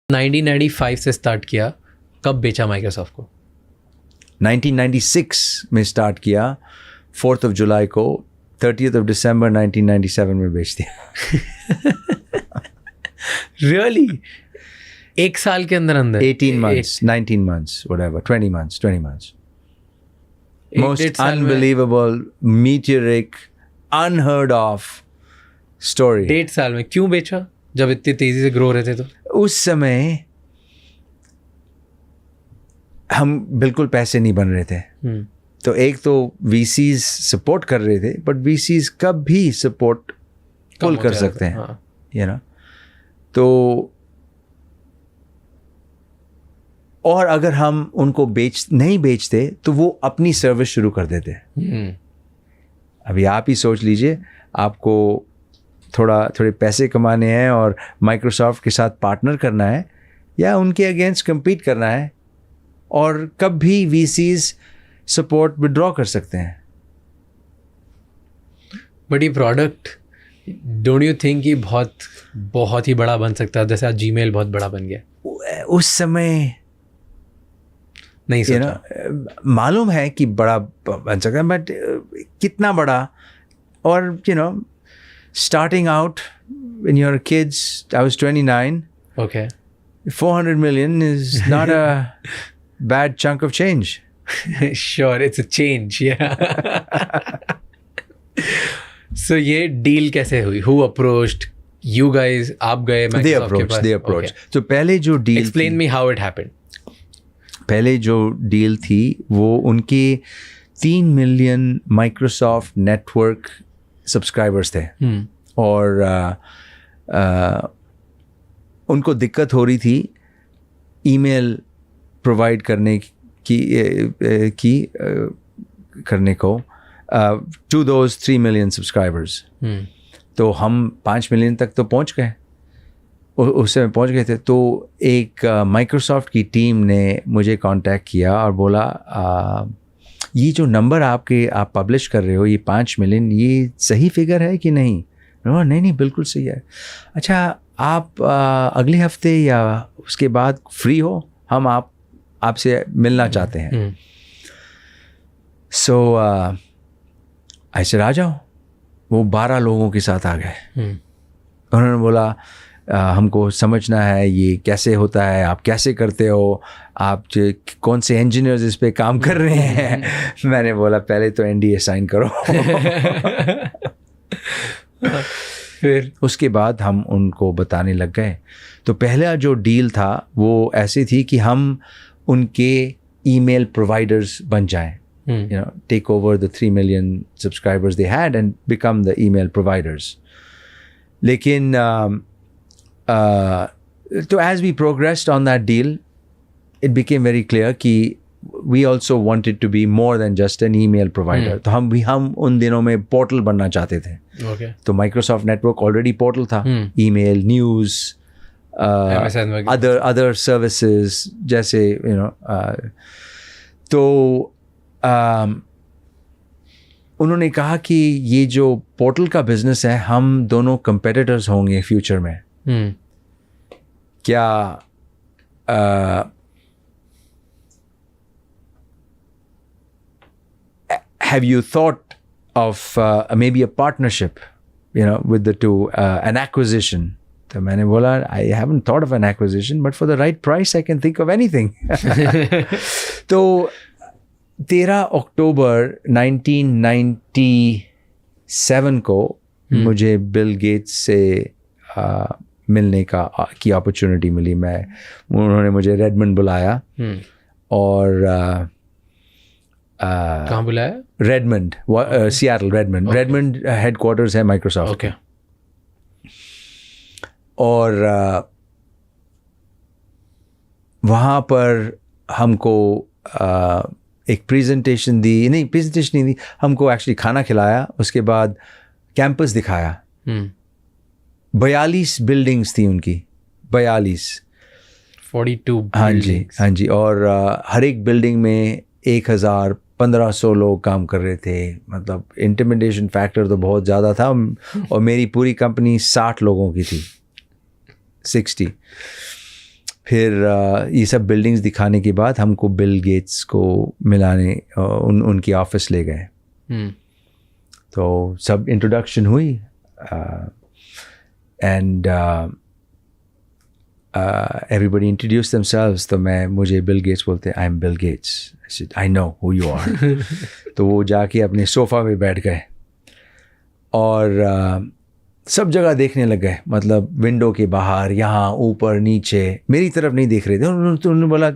1995 से स्टार्ट किया, कब बेचा माइक्रोसॉफ्ट को? 1996 में स्टार्ट किया, 4th of July को, 30th of December 1997 में बेच दिया। रियली? एक साल के अंदर अंदर? 18 months, 19 months, whatever, 20 months. Most unbelievable, meteoric, unheard of story. 1.5 साल में क्यों बेचा जब इतनी तेजी से ग्रो रहे थे? तो उस समय हम बिल्कुल पैसे नहीं बन रहे थे। तो एक तो VCs सपोर्ट कर रहे थे, बट VCs कब भी सपोर्ट पुल कर सकते हैं, यू नो। तो और अगर हम उनको नहीं बेचते तो वो अपनी सर्विस शुरू कर देते। अभी आप ही सोच लीजिए, आपको थोड़े पैसे कमाने हैं और माइक्रोसॉफ्ट के साथ पार्टनर करना है या उनके अगेंस्ट compete करना है, और कब भी VCs सपोर्ट विड्रॉ कर सकते हैं। बट ये प्रोडक्ट डोंट यू थिंक कि बहुत ही बड़ा बन सकता है, जैसे आज जीमेल बहुत बड़ा बन गया? उस समय नहीं सोचा। मालूम है कि बड़ा बन सकता है, बट कितना बड़ा? और starting out when you're kids, I was 29. Okay. 400 million is not a bad chunk of change. Sure, it's a change, yeah. So ये डील कैसे हुई? Who approached you guys? आप गए Microsoft के पास? They approached. Okay. तो पहले जो deal Explain me how it happened. पहले जो डील थी वो उनके 3 मिलियन माइक्रोसॉफ्ट नेटवर्क सब्सक्राइबर्स थे। और उनको दिक्कत हो रही थी ईमेल प्रोवाइड करने करने को टू दोज 3 मिलियन सब्सक्राइबर्स। तो हम 5 मिलियन तक तो पहुंच गए, उस समय पहुंच गए थे। तो एक माइक्रोसॉफ्ट की टीम ने मुझे कांटेक्ट किया और बोला, ये जो नंबर आप पब्लिश कर रहे हो, ये 5 मिलियन, ये सही फिगर है कि नहीं? नहीं, बिल्कुल सही है। अच्छा, आप अगले हफ्ते या उसके बाद फ्री हो? हम आपसे मिलना चाहते हैं। सो आई सेड आ जाओ। वो 12 लोगों के साथ आ गए। उन्होंने बोला, हमको समझना है ये कैसे होता है, आप कैसे करते हो, आप कौन से इंजीनियर्स इस पे काम कर रहे हैं। मैंने बोला, पहले तो NDA साइन करो। फिर उसके बाद हम उनको बताने लग गए। तो पहला जो डील था वो ऐसी थी कि हम उनके ईमेल प्रोवाइडर्स बन जाएं, take over the 3 million subscribers they had and become the email providers. लेकिन so as we progressed on that deal, it became very clear कि we also wanted to be more than just an email provider. तो हम उन दिनों में portal बनना चाहते थे। Okay. तो माइक्रोसॉफ्ट नेटवर्क ऑलरेडी पोर्टल था, ईमेल, न्यूज़, other services जैसे तो उन्होंने कहा कि ये जो पोर्टल का बिजनेस है, हम दोनों कंपेटिटर्स होंगे फ्यूचर में। क्या have you thought of maybe a partnership, with the two, an acquisition? तो मैंने बोला, I haven't thought of an acquisition, but for the right price I can think of anything. तो 13 अक्टूबर 1997 को मुझे बिल गेट्स से मिलने की अपॉर्चुनिटी मिली। उन्होंने मुझे रेडमंड बुलाया और कहाँ बुलाया? रेडमंड, सियाटल, रेडमंड हेडक्वार्टर्स है माइक्रोसॉफ्ट। ओके। और वहाँ पर हमको एक प्रेजेंटेशन नहीं दी, हमको एक्चुअली खाना खिलाया, उसके बाद कैंपस दिखाया। 42 बिल्डिंग्स थी उनकी, 42 हाँ जी। और हर एक बिल्डिंग में 1,000-1,500 लोग काम कर रहे थे। मतलब इंटिमिडेशन फैक्टर तो बहुत ज़्यादा था। और मेरी पूरी कंपनी 60 लोगों की थी, 60। फिर ये सब बिल्डिंग्स दिखाने के बाद हमको बिल गेट्स को मिलाने उनकी ऑफिस ले गए। तो सब इंट्रोडक्शन हुई एंड everybody introduced themselves। तो मुझे बिल गेट्स बोलते I am Bill Gates, I know who you are. तो वो जाके अपने सोफ़ा पे बैठ गए और सब जगह देखने लग गए, मतलब विंडो के बाहर, यहाँ, ऊपर, नीचे, मेरी तरफ नहीं देख रहे थे। उन्होंने बोला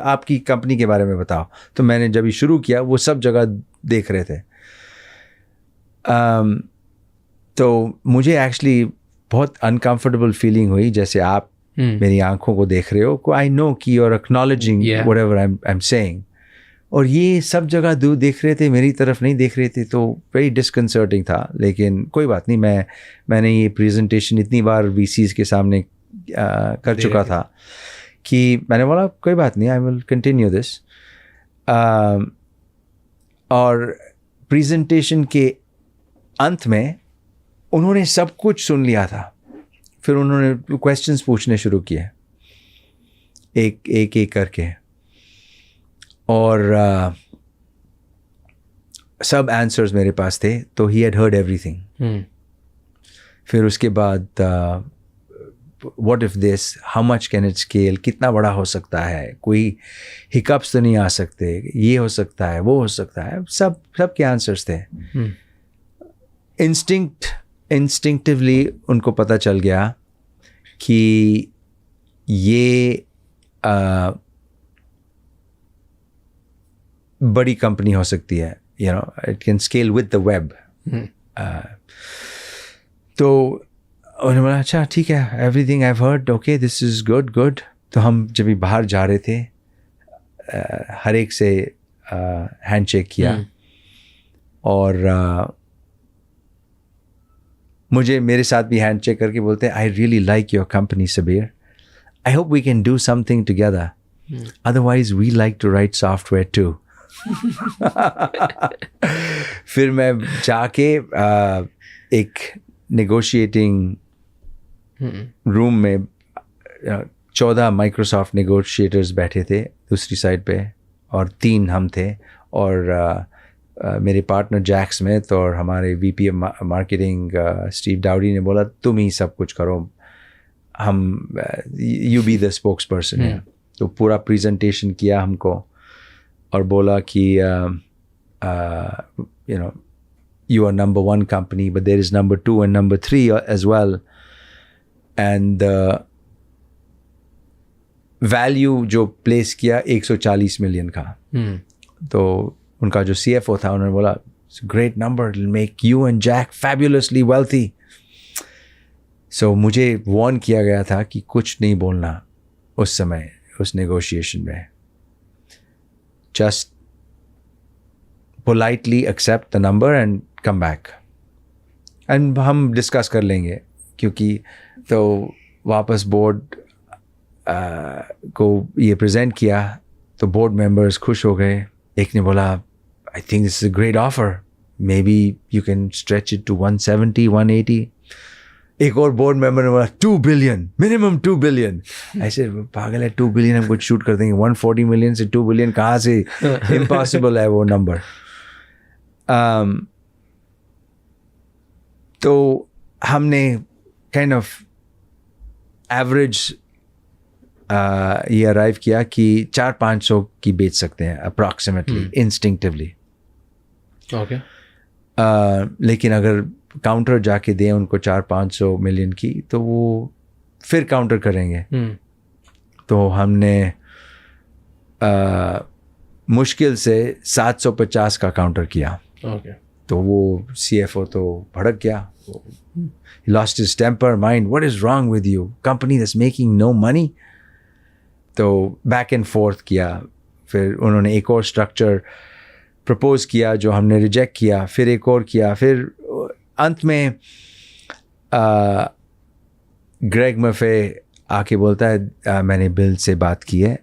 आपकी कंपनी के बारे में बताओ। तो मैंने जब ये शुरू किया वो सब जगह देख रहे थे। तो मुझे एक्चुअली बहुत अनकंफर्टेबल फीलिंग हुई, जैसे आप मेरी आंखों को देख रहे हो। आई नो कि you're acknowledging whatever I'm saying, और ये सब जगह दूर देख रहे थे, मेरी तरफ नहीं देख रहे थे। तो वेरी डिसकंसर्टिंग था, लेकिन कोई बात नहीं। मैंने ये प्रेजेंटेशन इतनी बार VCs के सामने कर चुका था कि मैंने बोला कोई बात नहीं, आई विल कंटिन्यू दिस। और प्रेजेंटेशन के अंत में उन्होंने सब कुछ सुन लिया था। फिर उन्होंने क्वेश्चंस पूछने शुरू किए एक करके, और सब आंसर्स मेरे पास थे। तो ही हैड हर्ड एवरीथिंग। फिर उसके बाद what if this, how much can it scale, कितना बड़ा हो सकता है, कोई हिकअप्स तो नहीं आ सकते, ये हो सकता है, वो हो सकता है, सब के आंसर्स थे। इंस्टिंक्टिवली उनको पता चल गया कि ये बड़ी कंपनी हो सकती है, you know, it can scale with the web. तो उन्होंने बोला अच्छा ठीक है, everything I have heard, okay this is good. तो हम जब भी बाहर जा रहे थे हर एक से हैंडशेक किया, और मुझे मेरे साथ भी हैंडशेक करके बोलते हैं I really like your company Sabeer, I hope we can do something together, otherwise we like to write software too. फिर मैं जाके एक नेगोशिएटिंग रूम में 14 माइक्रोसॉफ्ट नेगोशिएटर्स बैठे थे दूसरी साइड पे, और 3 हम थे, और मेरे पार्टनर जैक स्मिथ और हमारे VP मार्केटिंग स्टीव डाउडी ने बोला तुम ही सब कुछ करो, हम you be the spokes person है। तो पूरा प्रेजेंटेशन किया हमको और बोला कि you know you are number 1 company, but there is number 2 and number 3 as well, and value जो प्लेस किया 140 मिलियन का। तो उनका जो CFO था उन्होंने बोला great number, it'll make you and Jack fabulously wealthy। so मुझे वार्न किया गया था कि कुछ नहीं बोलना उस समय उस नेगोशिएशन में, just politely accept the number and come back and हम डिस्कस कर लेंगे। क्योंकि तो वापस बोर्ड को ये प्रेजेंट किया तो बोर्ड मेंबर्स खुश हो गए। एक ने बोला I think this is a great offer, maybe you can stretch it to 170 180। एक और बोर्ड मेंबर ने बोला 2 बिलियन, मिनिमम 2 बिलियन। ऐसे पागल है, 2 बिलियन हम कुछ शूट कर देंगे, 140 मिलियन से 2 बिलियन कहाँ से, इम्पॉसिबल है वो नंबर। तो हमने काइंड ऑफ एवरेज ये अराइव किया कि 400-500 की बेच सकते हैं अप्रॉक्सीमेटली, इंस्टिंक्टिवली। ओके। लेकिन अगर काउंटर जाके दें उनको 400-500 मिलियन की तो वो फिर काउंटर करेंगे। तो हमने मुश्किल से 750 का काउंटर किया। ओके। तो वो CFO तो भड़क गया, he lost his temper, mind, what is wrong with you, company that's making no money। तो बैक एंड फोर्थ किया, फिर उन्होंने एक और स्ट्रक्चर प्रपोज किया जो हमने रिजेक्ट किया, फिर एक और किया, फिर अंत में ग्रेग मफे आके बोलता है मैंने बिल से बात की है,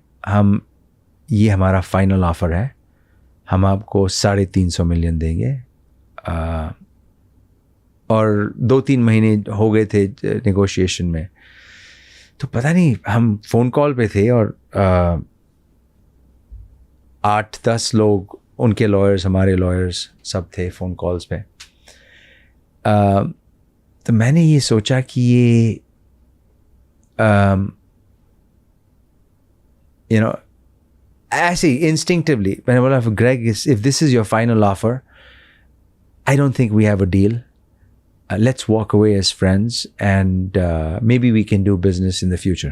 ये हमारा फाइनल ऑफ़र है, हम आपको 350 मिलियन देंगे। और 2-3 महीने हो गए थे नेगोशिएशन में। तो पता नहीं, हम फ़ोन कॉल पे थे और 8-10 लोग, उनके लॉयर्स, हमारे लॉयर्स, सब थे फ़ोन कॉल्स पे। तो मैंने ये सोचा कि ये यू नो ऐसे इंस्टिंक्टिवली मैंने बोला, Greg, if this is your final offer, I don't think we have a deal, let's walk away as friends and maybe we can do business in the future.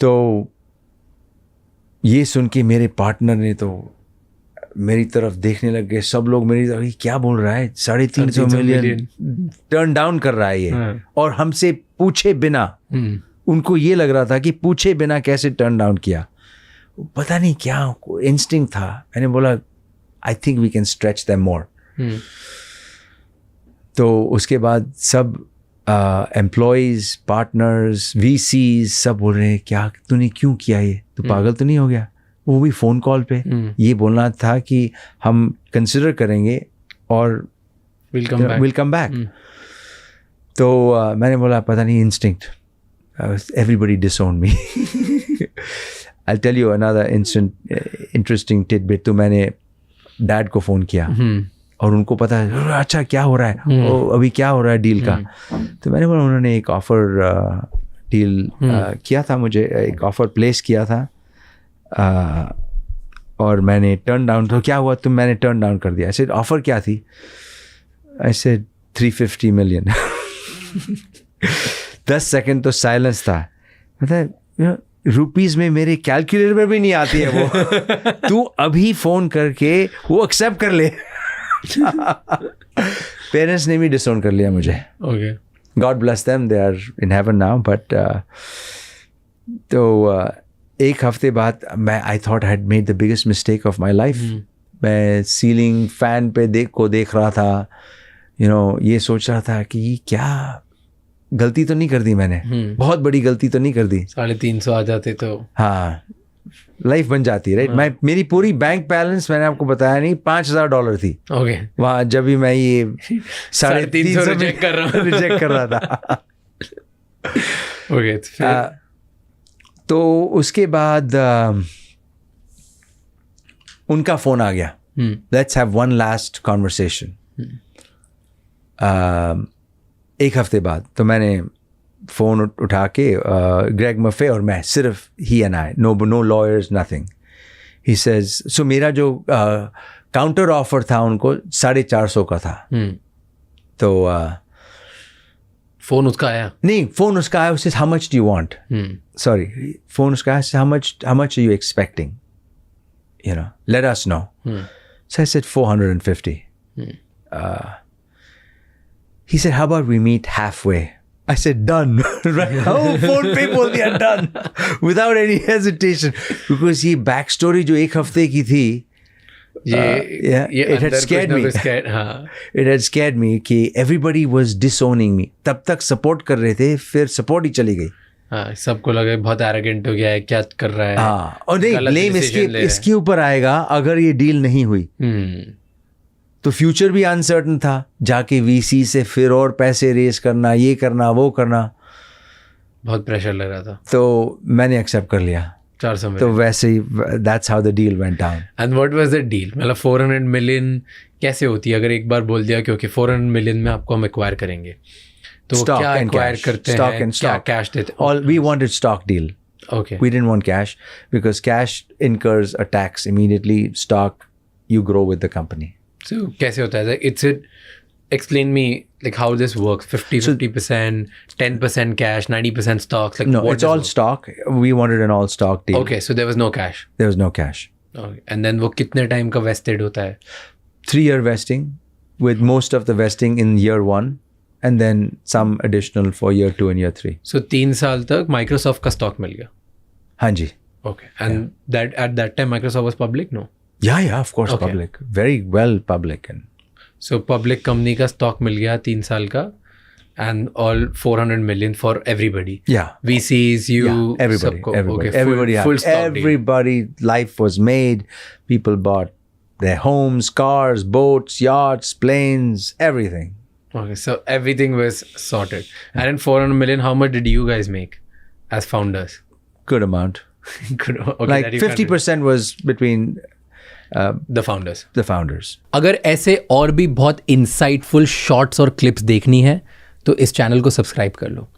तो ये सुन के मेरे partner ने तो मेरी तरफ देखने लग गए, सब लोग मेरी तरफ, क्या बोल रहा है, 350 मिलियन टर्न डाउन कर रहा है ये, और हमसे पूछे बिना। उनको ये लग रहा था कि पूछे बिना कैसे टर्न डाउन किया, पता नहीं क्या इंस्टिंक्ट था। मैंने बोला, I think we can stretch them more. तो उसके बाद सब एम्प्लॉयज़, पार्टनर्स, VCs सब बोल रहे हैं, क्या तूने क्यों किया ये, तू पागल तो नहीं हो गया? वो भी फ़ोन कॉल पे ये बोलना था कि हम कंसिडर करेंगे और विल कम बैक। तो मैंने बोला, पता नहीं, instinct, everybody disown me. I tell you another interesting tidbit. तो मैंने डैड को फ़ोन किया और उनको पता है, अच्छा क्या हो रहा है, अभी क्या हो रहा है डील का। तो मैंने बोला, उन्होंने एक ऑफ़र डील किया था, मुझे एक ऑफ़र प्लेस किया था और मैंने टर्न डाउन। तो क्या हुआ, तुम, मैंने टर्न डाउन कर दिया। ऐसे ऑफ़र क्या थी? ऐसे 350 मिलियन। 10 सेकंड तो साइलेंस था। मतलब रुपीस में मेरे कैलकुलेटर में भी नहीं आती है वो। तू अभी फ़ोन करके वो एक्सेप्ट कर ले। पेरेंट्स ने भी डिसोन कर लिया मुझे। Okay, God bless them, they are in heaven now. But तो एक हफ्ते बाद मैं, I thought I had made the biggest mistake of my life. मैं सीलिंग फैन पे देख रहा था, ये सोच रहा था कि क्या गलती तो नहीं कर दी मैंने, बहुत बड़ी गलती तो नहीं कर दी। 350 आ जाते तो हाँ, लाइफ बन जाती है, राइट। मेरी पूरी बैंक बैलेंस, मैंने आपको बताया नहीं, $5,000 थी। ओके, वहाँ जब भी मैं ये 350 रिजेक्ट कर रहा था। ओके, तो उसके बाद उनका फ़ोन आ गया, let's have one last conversation. एक हफ्ते बाद तो मैंने फ़ोन उठा के, ग्रेग मफे और मैं, सिर्फ ही and I, no lawyers, nothing. He says, so मेरा जो काउंटर ऑफर था उनको 450 का था। तो फ़ोन उसका आया? नहीं, फ़ोन उसका आया, उससे how much do you want, sorry, phone उसका आया, how much are you expecting, let us know. So I said 450. He said, how about we meet halfway? I said, done. Right? Oh, phone पे बोल दिया, done. Without any hesitation. Because ये back story जो एक हफ्ते की थी, it had scared me. It had scared me कि everybody was disowning me. तब तक support कर रहे थे, फिर support ही चली गई। हाँ, सबको लगा बहुत arrogant हो गया है, क्या कर रहा है। हाँ, और नहीं, blame इसके ऊपर आएगा अगर ये डील नहीं हुई। तो फ्यूचर भी अनसर्टन था, जाके VC से फिर और पैसे रेस करना, ये करना, वो करना, बहुत प्रेशर लग रहा था। तो मैंने एक्सेप्ट कर लिया 400 मिलियन। तो वैसे ही, that's how the deal went down. And what was the deal? मतलब 400 मिलियन कैसे होती है? अगर एक बार बोल दिया क्योंकि 400 मिलियन में आपको हम एक्वायर करेंगे, तो क्या एक्वायर करते हैं, क्या कैश देते? All we wanted stock deal. Okay. We didn't want cash because cash incurs a tax immediately. Stock, you grow with the company. So कैसे होता है? Explain me like how this works. 50%, 10% cash, 90% stocks. Like No, it's all stock. We wanted an all stock deal. Okay, so there was no cash. There was no cash. Okay. And then वो कितने time का vested होता है? 3-year vesting, with most of the vesting in year 1, and then some additional for year 2 and year 3. So 3 साल तक Microsoft का stock मिल गया? हाँ जी. Okay. And that at that time Microsoft was public? No. Yeah, of course, Okay. public, very well public. And So public company का stock मिल गया 3 साल का, and all 400 million for everybody. yeah, VCs, you, everybody, सबको. everybody, Okay, everybody, full stock deal. everybody. Life was made. People bought their homes, cars, boats, yachts, planes, everything. Okay, so everything was sorted. And in 400 million, how much did you guys make as founders? Good amount. Good. Okay, like 50% was between the founders. The founders. अगर ऐसे और भी बहुत insightful shorts और clips देखनी है तो इस चैनल को सब्सक्राइब कर लो.